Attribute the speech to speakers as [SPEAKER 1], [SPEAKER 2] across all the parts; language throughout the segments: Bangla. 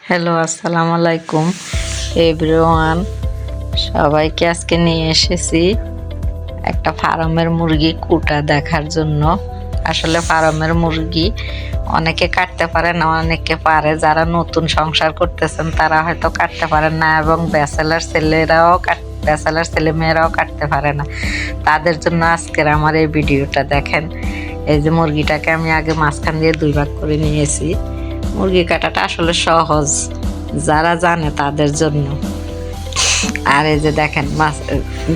[SPEAKER 1] হ্যালো, আসসালামু আলাইকুম এভরিওয়ান। সবাইকে আজকে নিয়ে এসেছি একটা ফার্মের মুরগি কুটা দেখার জন্য। আসলে ফার্মের মুরগি অনেকে কাটতে পারে না, অনেকে পারে। যারা নতুন সংসার করতেছেন তারা হয়তো কাটতে পারেন না, এবং ব্যাচেলার ছেলে মেয়েরাও কাটতে পারে না। তাদের জন্য আজকের আমার এই ভিডিওটা দেখেন। এই যে মুরগিটাকে আমি আগে মাঝখান দিয়ে 2 ভাগ করে নিয়েছি। মুরগি কাটাটা আসলে সহজ, যারা জানে তাদের জন্য। আর এই যে দেখেন, মাছ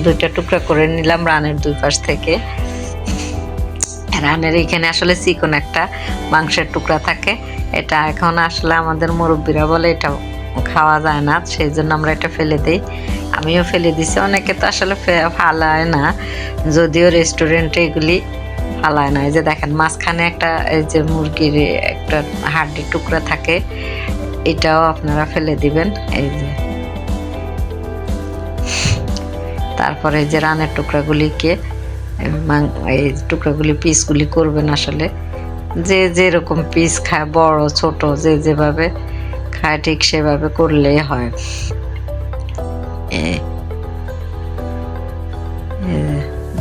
[SPEAKER 1] 2টা টুকরা করে নিলাম রানের 2 পাশ থেকে। রানের এখানে আসলে চিকন একটা মাংসের টুকরা থাকে। এটা এখন আসলে আমাদের মুরব্বীরা বলে এটা খাওয়া যায় না, সেই জন্য আমরা এটা ফেলে দিই। আমিও ফেলে দিছি। অনেকে তো আসলে ফালায় না, যদিও রেস্টুরেন্টে এগুলি ফালায় না। এই যে দেখেন, মাঝখানে একটা এই যে মুরগির একটা হাড্ডির টুকরা থাকে, এটাও আপনারা ফেলে দিবেন। এই যে তারপরে এই যে রানের টুকরাগুলিকে এই টুকরাগুলি পিসগুলি করবেন। আসলে যে যেরকম পিস খায়, বড় ছোট যে যেভাবে খায় ঠিক সেভাবে করলেই হয়।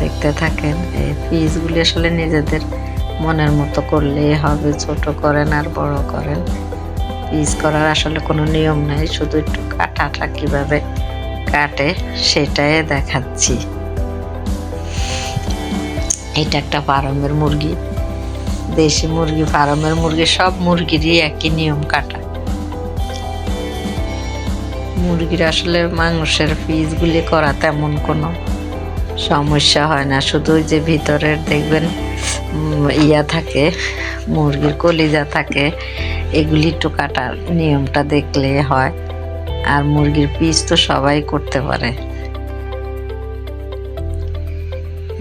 [SPEAKER 1] দেখতে থাকেন, এই পিসগুলি আসলে নিজেদের মনের মতো করলেই হবে। ছোট করেন আর বড় করেন, পিস করার আসলে কোনো নিয়ম নাই, শুধু একটু কাটাটা কিভাবে কাটে সেটাই দেখাচ্ছি। এটা একটা ফার্মের মুরগি, দেশি মুরগি, ফার্মের মুরগি, সব মুরগিরই একই নিয়ম কাটা। মুরগির আসলে মাংসের পিসগুলি করা তেমন কোনো সমস্যা হয় না, শুধু ওই যে ভিতরের দেখবেন ইয়া থাকে, মুরগির কলিজা থাকে, এগুলি একটু কাটার নিয়মটা দেখলে হয়। আর মুরগির পিস তো সবাই করতে পারে।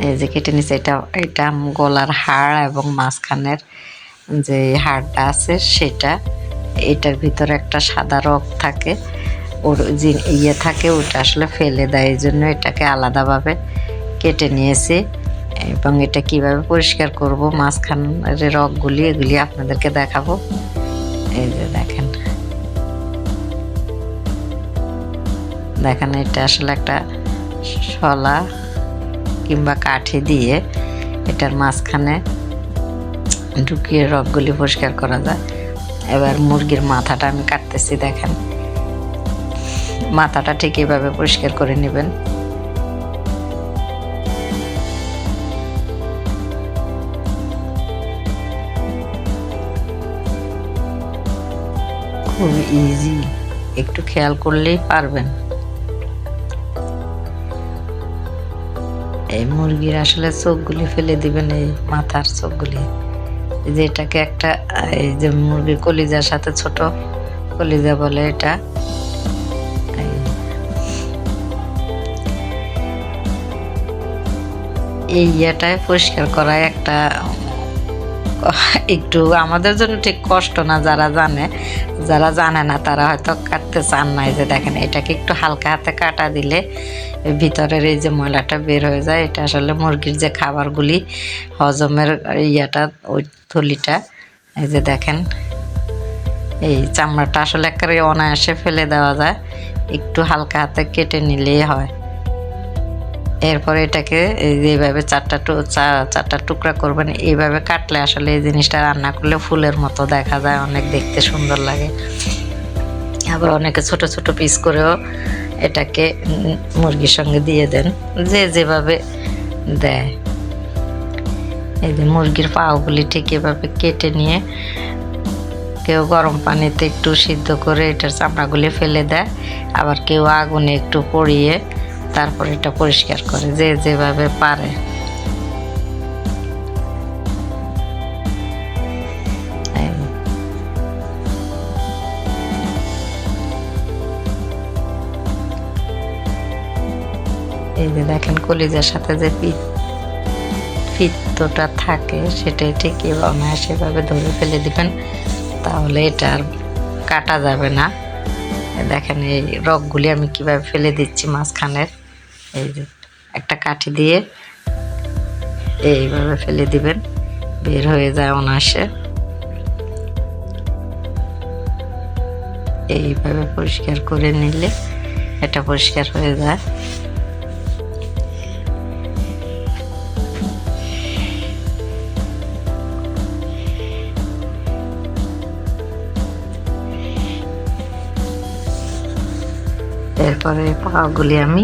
[SPEAKER 1] এই যে কেটে নিচ্ছে, এটা গলার হাড় এবং মাঝখানের যে হাড়টা আছে সেটা। এটার ভিতরে একটা সাদা রগ থাকে, ওর যে ইয়ে থাকে ওটা আসলে ফেলে দেয়, এই জন্য এটাকে আলাদাভাবে কেটে নিয়েছি। এবং এটা কিভাবে পরিষ্কার করব, মাঝখানের রগগুলি, এগুলি আপনাদেরকে দেখাবো। এই যে দেখেন, এটা আসলে একটা শলা কিংবা কাঠি দিয়ে এটার মাঝখানে ঢুকিয়ে রগগুলি পরিষ্কার করা যায়। এবার মুরগির মাথাটা আমি কাটতেছি। দেখেন, মাথাটা ঠিক এভাবে পরিষ্কার করে নেবেন। খুব ইজি, একটু খেয়াল করলেই পারবেন। এই মুরগির আসলে চোখগুলি ফেলে দিবেন, এই মাথার চোখগুলি। যে এটাকে একটা, এই যে মুরগির কলিজার সাথে ছোট কলিজা বলে এটা। এই ইয়েটায় পরিষ্কার করা একটা একটু আমাদের জন্য ঠিক কষ্ট না, যারা জানে না তারা হয়তো কাটতে চান না। এই যে দেখেন, এটাকে একটু হালকা হাতে কাটা দিলে ভিতরের এই যে ময়লাটা বের হয়ে যায়। এটা আসলে মুরগির যে খাবারগুলি হজমের ইয়াটা, ওই থলিটা। এই যে দেখেন, এই চামড়াটা আসলে একেবারে অনায়াসে ফেলে দেওয়া যায়, একটু হালকা হাতে কেটে নিলেই হয়। এরপরে এটাকে এইভাবে চারটা টুকরা করবেন। এইভাবে কাটলে আসলে এই জিনিসটা রান্না করলে ফুলের মতো দেখা যায়, অনেক দেখতে সুন্দর লাগে। আবার অনেকে ছোট ছোট পিস করেও এটাকে মুরগির সঙ্গে দিয়ে দেন, যে যেভাবে দেয়। এই যে মুরগির পাগুলি ঠিক এভাবে কেটে নিয়ে কেউ গরম পানিতে একটু সিদ্ধ করে এটার চামড়াগুলি ফেলে দেয়, আবার কেউ আগুনে একটু পুড়িয়ে তারপর এটা পরিষ্কার করে, যে যেভাবে পারে। এই যে দেখেন, কলিজার সাথে যে ফিত্তটা থাকে সেটাই ঠিক সেভাবে ধরে ফেলে দিবেন, তাহলে এটা আর কাটা যাবে না। দেখেন, এই রগগুলি আমি কিভাবে ফেলে দিচ্ছি মাঝখানের। এই যে একটা কাঠি দিয়ে এইভাবে ফেলে দিবেন, বের হয়ে যায় অনায়াসে। এইভাবে পরিষ্কার করে নিলে এটা পরিষ্কার হয়ে যায়। এরপরে পাগুলি আমি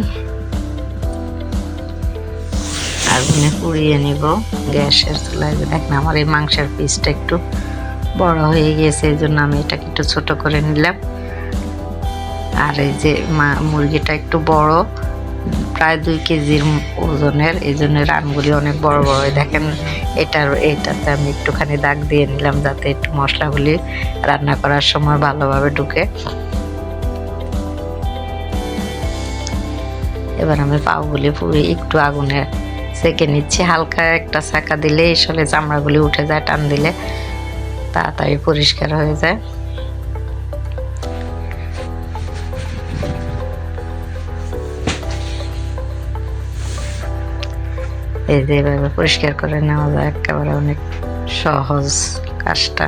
[SPEAKER 1] আগুনে পুড়িয়ে নিব গ্যাসের চুলায়। দেখেন আমার এই মাংসের পিসটা একটু বড় হয়ে গিয়েছে, এই জন্য আমি এটাকে একটু ছোট করে নিলাম। আর এই যে মুরগিটা একটু বড়, প্রায় 2 কেজির ওজনের, এই জন্য রানগুলি অনেক বড় বড়। দেখেন এটাতে আমি একটুখানি দাগ দিয়ে নিলাম যাতে একটু মশলাগুলি রান্না করার সময় ভালোভাবে ঢুকে। এবার আমি পাগুলি পুড়ে একটু আগুনে সেঁকে নিচ্ছি। হালকা একটা সেঁকা দিলে আসলে চামড়াগুলি উঠে যায়, টান দিলে তাড়াতাড়ি পরিষ্কার হয়ে যায়। এই যে এভাবে পরিষ্কার করে নেওয়া যায়, একেবারে অনেক সহজ কাজটা।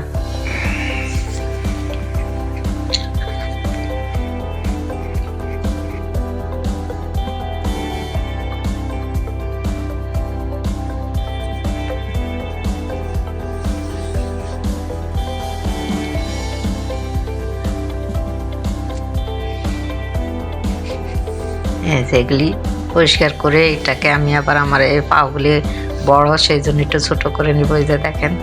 [SPEAKER 1] যেগুলি পরিষ্কার করে এটাকে আমি আবার আমার এই পাগুলি বড়, সেই জন্য একটু ছোট করে নিব। এই যে দেখেন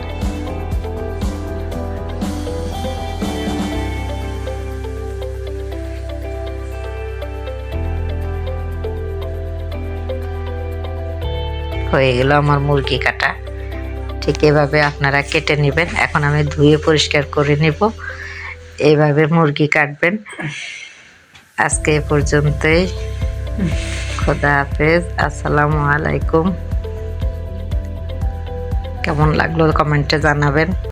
[SPEAKER 1] হয়ে গেল আমার মুরগি কাটা। ঠিক এভাবে আপনারা কেটে নেবেন। এখন আমি ধুয়ে পরিষ্কার করে নেব, এইভাবে মুরগি কাটবেন। আজকে এ পর্যন্তই। খোদা হাফেজ, আসসালামু আলাইকুম। কেমন লাগলো কমেন্টে জানাবেন।